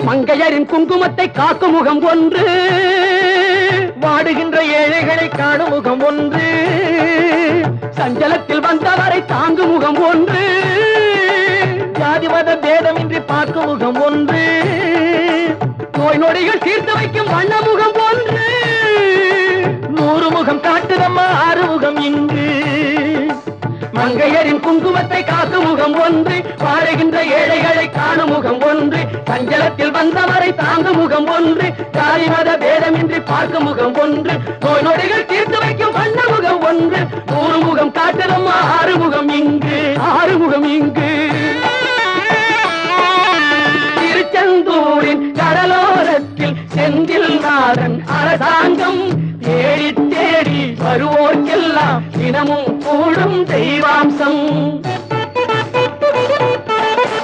மங்கையரின் குங்குமத்தை காக்கும் முகம் ஒன்று, வாடுகின்ற ஏழைகளை காணும் முகம் ஒன்று, சஞ்சலத்தில் வந்தவரை தாங்கும் முகம் ஒன்று, ஜாதி மத பேதமின்றி பார்க்கும் முகம் ஒன்று, நோய் நொடிகள் தீர்த்து வைக்கும் வண்ண முகம் ஒன்று, 100 முகம் காட்டுதம்மா 6 முகம் இங்கு. மங்கையரின் குங்குமத்தை காக்கும் முகம் ஒன்று, வாழுகின்ற ஏழைகளை காணும் முகம் ஒன்று, சஞ்சலத்தில் வந்தவரை தாங்கும் முகம் ஒன்று, ஜாதி மத பேதமின்றி பார்க்கும் முகம் ஒன்று, நோய் நொடிகள் தீர்த்து வைக்கும் வண்ண முகம் ஒன்று, 100 முகம் காட்டுதம்மா 6 முகம் இங்கு, 6 முகம் இங்கு. திருச்செந்தூரின் கடலோரத்தில் செந்தில் நாதன் அரசாங்கம் தேடி தேடி வருவோர்க்கெல்லாம் தினமும் கூடும் தெய்வாம்சம்.